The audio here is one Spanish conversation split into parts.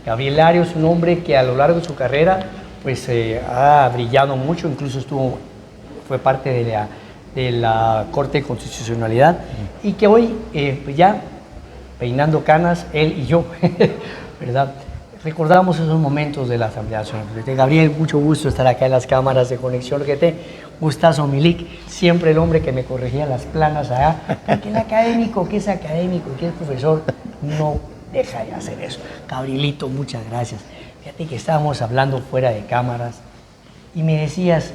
Gabriel Larios es un hombre que a lo largo de su carrera pues, ha brillado mucho, incluso fue parte de la Corte de Constitucionalidad y que hoy pues ya peinando canas, él y yo, ¿verdad? Recordamos esos momentos de la Asamblea Nacional. Gabriel, mucho gusto estar acá en las cámaras de Conexión GT. Gustazo Milik, siempre el hombre que me corregía las planas allá, porque el académico, que es académico y que es profesor, no deja de hacer eso. Gabrielito, muchas gracias. Fíjate que estábamos hablando fuera de cámaras y me decías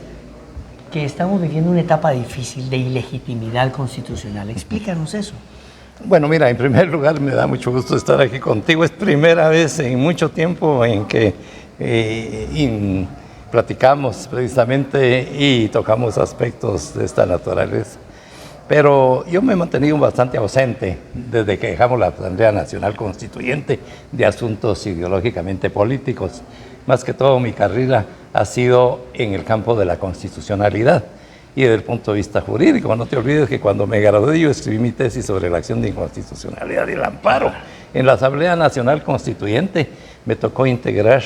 que estamos viviendo una etapa difícil de ilegitimidad constitucional. Explícanos eso. Bueno, mira, en primer lugar me da mucho gusto estar aquí contigo. Es primera vez en mucho tiempo en que platicamos precisamente y tocamos aspectos de esta naturaleza. Pero yo me he mantenido bastante ausente desde que dejamos la Asamblea Nacional Constituyente de asuntos ideológicamente políticos. Más que todo mi carrera ha sido en el campo de la constitucionalidad y desde el punto de vista jurídico. No te olvides que cuando me gradué yo escribí mi tesis sobre la acción de inconstitucionalidad y el amparo. En la Asamblea Nacional Constituyente me tocó integrar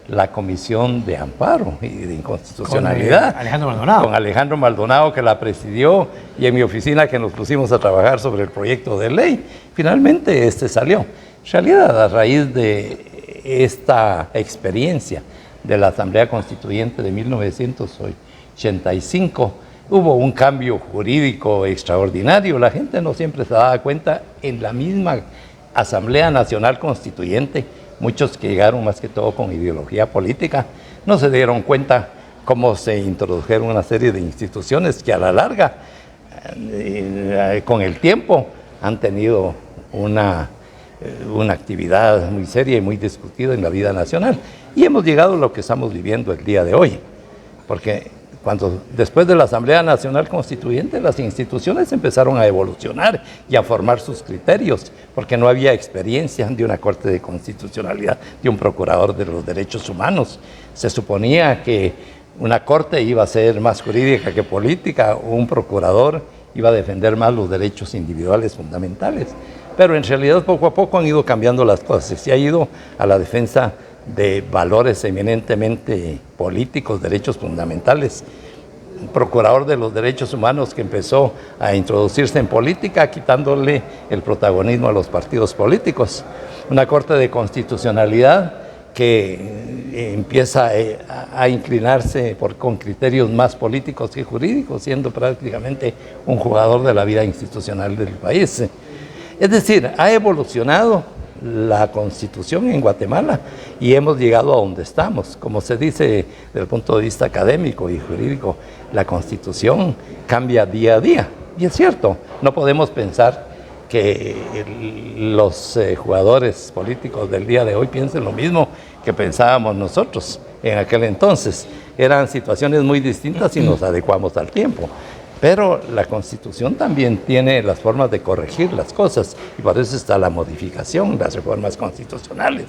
la Comisión de Amparo y de Inconstitucionalidad. Con Alejandro Maldonado. Con Alejandro Maldonado, que la presidió, y en mi oficina que nos pusimos a trabajar sobre el proyecto de ley. Finalmente salió. En realidad, a raíz de esta experiencia de la Asamblea Constituyente de 1985, hubo un cambio jurídico extraordinario. La gente no siempre se daba cuenta en la misma Asamblea Nacional Constituyente. Muchos que llegaron más que todo con ideología política no se dieron cuenta cómo se introdujeron una serie de instituciones que a la larga, con el tiempo, han tenido una actividad muy seria y muy discutida en la vida nacional. Y hemos llegado a lo que estamos viviendo el día de hoy, porque después de la Asamblea Nacional Constituyente, las instituciones empezaron a evolucionar y a formar sus criterios, porque no había experiencia de una Corte de Constitucionalidad, de un procurador de los derechos humanos. Se suponía que una Corte iba a ser más jurídica que política, o un procurador iba a defender más los derechos individuales fundamentales. Pero en realidad poco a poco han ido cambiando las cosas. Se ha ido a la defensa de valores eminentemente políticos, derechos fundamentales. Un procurador de los derechos humanos que empezó a introducirse en política, quitándole el protagonismo a los partidos políticos. Una Corte de Constitucionalidad que empieza a inclinarse con criterios más políticos que jurídicos, siendo prácticamente un jugador de la vida institucional del país. Es decir, ha evolucionado la Constitución en Guatemala y hemos llegado a donde estamos. Como se dice desde el punto de vista académico y jurídico, la Constitución cambia día a día. Y es cierto, no podemos pensar que los jugadores políticos del día de hoy piensen lo mismo que pensábamos nosotros en aquel entonces. Eran situaciones muy distintas y nos adecuamos al tiempo. Pero la Constitución también tiene las formas de corregir las cosas y por eso está la modificación, las reformas constitucionales.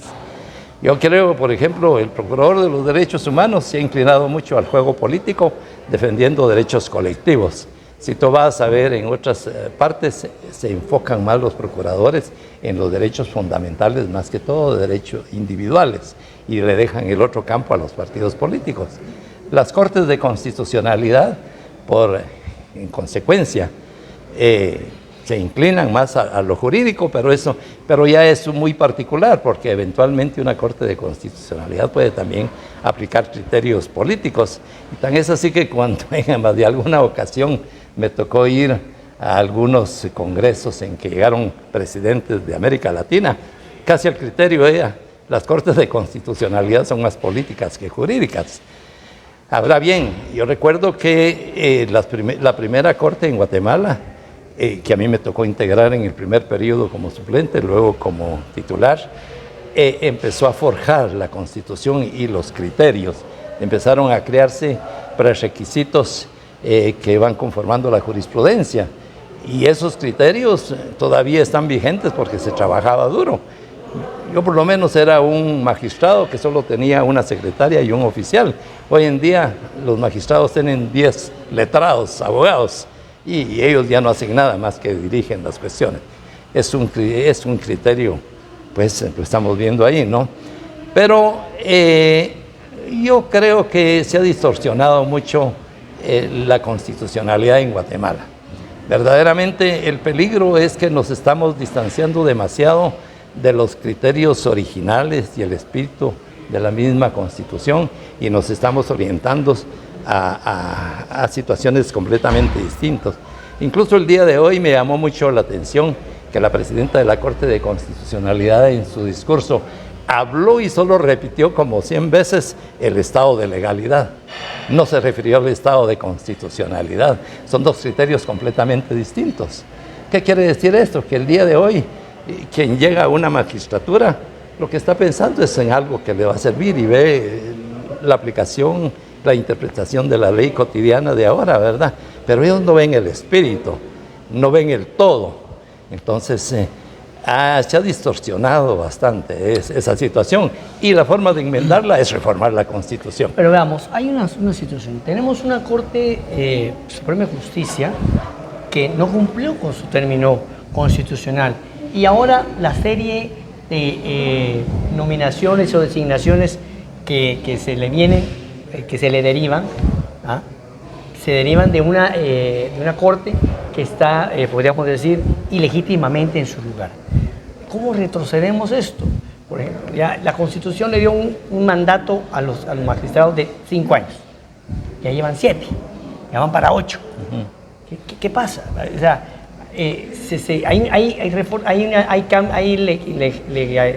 Yo creo, por ejemplo, el Procurador de los Derechos Humanos se ha inclinado mucho al juego político defendiendo derechos colectivos. Si tú vas a ver en otras partes, se enfocan más los procuradores en los derechos fundamentales, más que todo derechos individuales, y le dejan el otro campo a los partidos políticos. Las Cortes de Constitucionalidad, en consecuencia, se inclinan más a lo jurídico, pero ya es muy particular, porque eventualmente una Corte de Constitucionalidad puede también aplicar criterios políticos. Y tan es así que cuando en más de alguna ocasión me tocó ir a algunos congresos en que llegaron presidentes de América Latina, casi el criterio era: las Cortes de Constitucionalidad son más políticas que jurídicas. Ahora bien, yo recuerdo que la primera Corte en Guatemala, que a mí me tocó integrar en el primer periodo como suplente, luego como titular, empezó a forjar la Constitución y los criterios. Empezaron a crearse prerequisitos que van conformando la jurisprudencia. Y esos criterios todavía están vigentes porque se trabajaba duro. Yo por lo menos era un magistrado que solo tenía una secretaria y un oficial. Hoy en día los magistrados tienen 10 letrados, abogados, y ellos ya no hacen nada más que dirigen las cuestiones. Es un criterio, pues lo estamos viendo ahí, ¿no? Pero yo creo que se ha distorsionado mucho la constitucionalidad en Guatemala. Verdaderamente el peligro es que nos estamos distanciando demasiado de los criterios originales y el espíritu de la misma Constitución y nos estamos orientando a situaciones completamente distintas. Incluso el día de hoy me llamó mucho la atención que la presidenta de la Corte de Constitucionalidad en su discurso habló y solo repitió como 100 veces el estado de legalidad. No se refirió al estado de constitucionalidad. Son dos criterios completamente distintos. ¿Qué quiere decir esto? Que el día de hoy quien llega a una magistratura lo que está pensando es en algo que le va a servir y ve la aplicación, la interpretación de la ley cotidiana de ahora, ¿verdad? Pero ellos no ven el espíritu, no ven el todo. Entonces se ha distorsionado bastante esa situación y la forma de enmendarla es reformar la Constitución. Pero veamos, hay una situación. Tenemos una Corte Suprema de Justicia que no cumplió con su término constitucional y ahora la serie de nominaciones o designaciones que se le vienen, que se le derivan, ¿ah? Se derivan de una corte que está, podríamos decir, ilegítimamente en su lugar. ¿Cómo retrocedemos esto? Por ejemplo, ya la Constitución le dio un mandato a los magistrados de 5 años. Ya llevan 7, ya van para 8. ¿Qué pasa? O sea, hay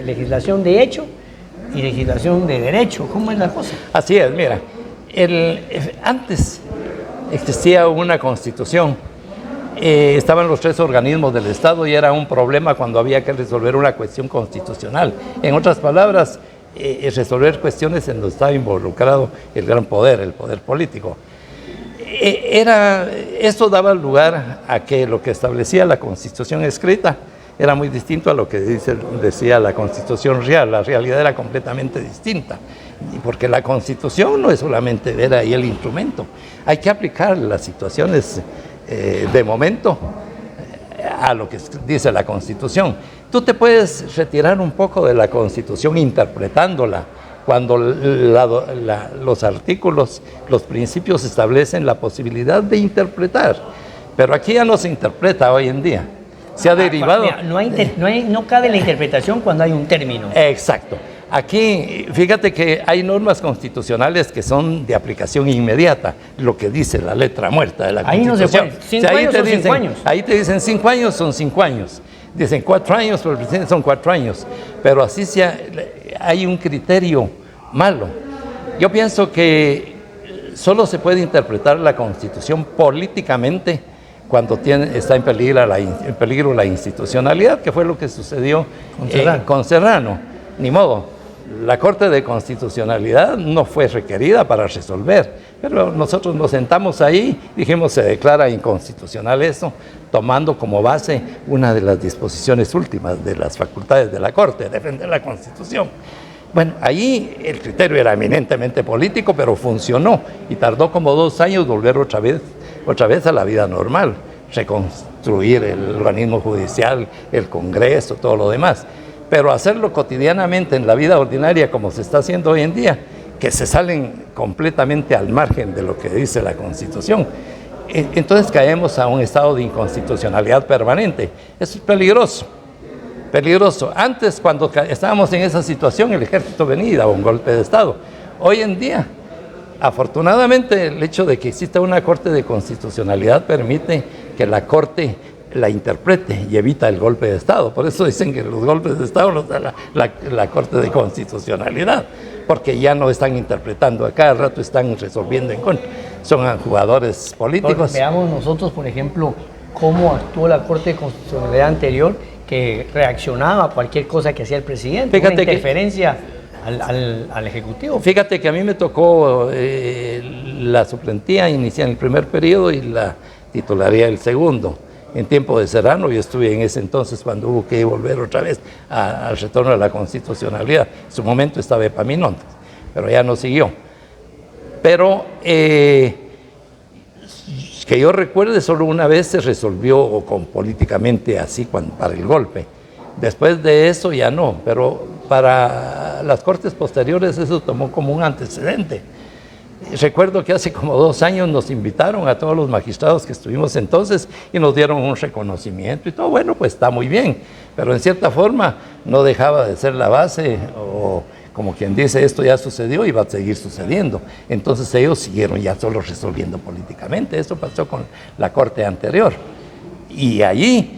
legislación de hecho y legislación de derecho. ¿Cómo es la cosa? Así es, mira. Antes existía una Constitución, estaban los 3 organismos del Estado y era un problema cuando había que resolver una cuestión constitucional. En otras palabras, resolver cuestiones en donde estaba involucrado el gran poder, el poder político. Esto daba lugar a que lo que establecía la Constitución escrita era muy distinto a lo que decía la Constitución real. La realidad era completamente distinta, porque la Constitución no es solamente ver ahí el instrumento, hay que aplicar las situaciones de momento a lo que dice la Constitución. Tú te puedes retirar un poco de la Constitución interpretándola, cuando los artículos, los principios establecen la posibilidad de interpretar, pero aquí ya no se interpreta hoy en día. Se ha derivado. Mira, no cabe la interpretación cuando hay un término. Exacto. Aquí, fíjate que hay normas constitucionales que son de aplicación inmediata, lo que dice la letra muerta de la Constitución. Ahí no se puede. 5 años son 5 años. Ahí te dicen 5 años, son 5 años. Dicen 4 años, pero el presidente son 4 años. Pero así hay un criterio malo. Yo pienso que solo se puede interpretar la Constitución políticamente cuando está en peligro la institucionalidad, que fue lo que sucedió con Serrano. Ni modo. La Corte de Constitucionalidad no fue requerida para resolver, pero nosotros nos sentamos ahí, dijimos se declara inconstitucional eso, tomando como base una de las disposiciones últimas de las facultades de la Corte, defender la Constitución. Bueno, ahí el criterio era eminentemente político, pero funcionó y tardó como 2 años volver otra vez a la vida normal, reconstruir el organismo judicial, el Congreso, todo lo demás. Pero hacerlo cotidianamente en la vida ordinaria como se está haciendo hoy en día, que se salen completamente al margen de lo que dice la Constitución, entonces caemos a un estado de inconstitucionalidad permanente. Eso es peligroso, peligroso. Antes, cuando estábamos en esa situación, el ejército venía y daba un golpe de Estado. Hoy en día, afortunadamente, el hecho de que exista una Corte de Constitucionalidad permite que la Corte la interprete y evita el golpe de Estado. Por eso dicen que los golpes de Estado los da la Corte de Constitucionalidad, porque ya no están interpretando, a cada rato están resolviendo en contra. Son jugadores políticos. Porque veamos nosotros, por ejemplo, cómo actuó la Corte de Constitucionalidad anterior, que reaccionaba a cualquier cosa que hacía el presidente, una interferencia al Ejecutivo. Fíjate que a mí me tocó la suplentía inicial en el primer periodo y la titularía el segundo. En tiempo de Serrano, yo estuve en ese entonces cuando hubo que volver otra vez al retorno a la constitucionalidad. En su momento estaba Epaminondas, pero ya no siguió. Pero que yo recuerde, solo una vez se resolvió políticamente así para el golpe. Después de eso ya no, pero para las cortes posteriores eso tomó como un antecedente. Recuerdo que hace como 2 años nos invitaron a todos los magistrados que estuvimos entonces y nos dieron un reconocimiento y todo, bueno, pues está muy bien, pero en cierta forma no dejaba de ser la base, o como quien dice, esto ya sucedió y va a seguir sucediendo. Entonces ellos siguieron ya solo resolviendo políticamente. Eso pasó con la corte anterior. Y allí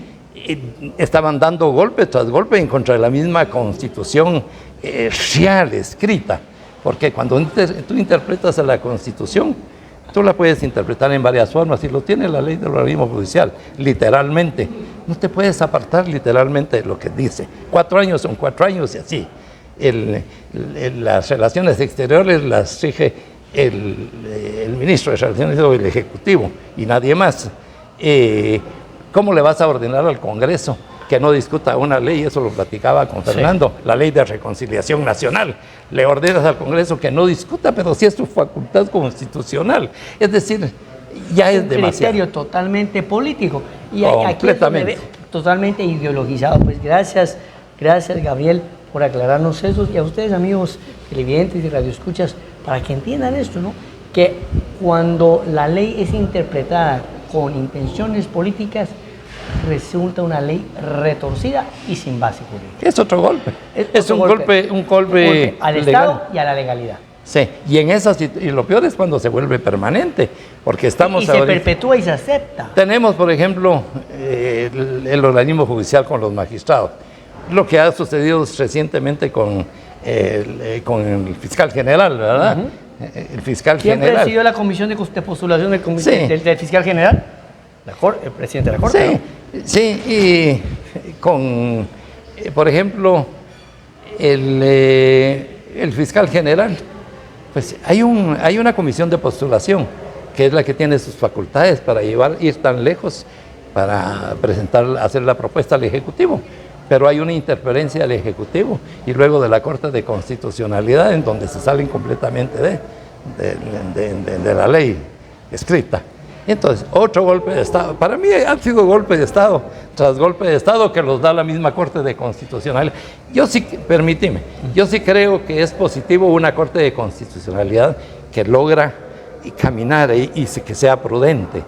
estaban dando golpe tras golpe en contra de la misma constitución real, escrita. Porque cuando tú interpretas a la Constitución, tú la puedes interpretar en varias formas, y lo tiene la ley del organismo judicial, literalmente. No te puedes apartar literalmente de lo que dice. 4 años son 4 años y así. Las relaciones exteriores las rige el ministro de Relaciones o el Ejecutivo y nadie más. ¿Cómo le vas a ordenar al Congreso que no discuta una ley? Eso lo platicaba con Fernando, sí. La ley de reconciliación nacional. Le ordenas al Congreso que no discuta, pero sí es su facultad constitucional. Es decir, ya es demasiado. Un criterio totalmente político. Y completamente. Aquí totalmente ideologizado. Pues gracias, Gabriel, por aclararnos eso. Y a ustedes, amigos televidentes y radioescuchas, para que entiendan esto, ¿no? Que cuando la ley es interpretada con intenciones políticas, resulta una ley retorcida y sin base jurídica. Es otro golpe. Es un golpe al legal. Estado y a la legalidad. Sí, y lo peor es cuando se vuelve permanente, porque estamos y se perpetúa y se acepta. Tenemos, por ejemplo, el organismo judicial con los magistrados. Lo que ha sucedido recientemente con el fiscal general, ¿verdad? El fiscal ¿Quién general. presidió la comisión de postulación del fiscal general? El presidente de la Corte. Sí, y con, por ejemplo, el fiscal general, pues hay una comisión de postulación que es la que tiene sus facultades para ir tan lejos, para hacer la propuesta al Ejecutivo. Pero hay una interferencia del Ejecutivo y luego de la Corte de Constitucionalidad en donde se salen completamente de la ley escrita. Entonces, otro golpe de Estado. Para mí han sido golpe de Estado tras golpe de Estado que los da la misma Corte de Constitucionalidad. Yo sí creo que es positivo una Corte de Constitucionalidad que logra caminar y que sea prudente.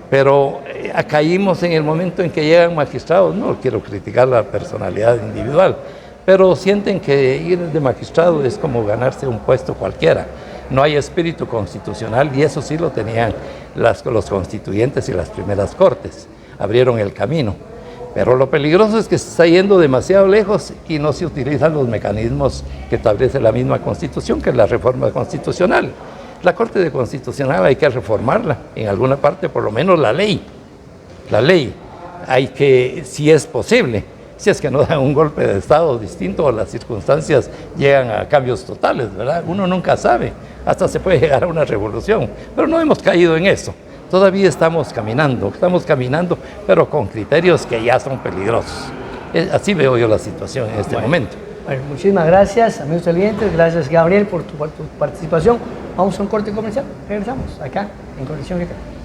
Pero caímos en el momento en que llegan magistrados, no quiero criticar la personalidad individual, pero sienten que ir de magistrado es como ganarse un puesto cualquiera. No hay espíritu constitucional y eso sí lo tenían los constituyentes y las primeras cortes, abrieron el camino. Pero lo peligroso es que se está yendo demasiado lejos y no se utilizan los mecanismos que establece la misma Constitución, que es la reforma constitucional. La Corte de Constitucional hay que reformarla en alguna parte, por lo menos la ley. La ley hay que, si es posible, si es que no dan un golpe de Estado distinto o las circunstancias llegan a cambios totales, ¿verdad? Uno nunca sabe, hasta se puede llegar a una revolución, pero no hemos caído en eso. Todavía estamos caminando, pero con criterios que ya son peligrosos. Así veo yo la situación en este momento. Bueno, muchísimas gracias, amigos televidentes. Gracias, Gabriel, por tu participación. Vamos a un corte comercial. Regresamos acá en Conexión GT.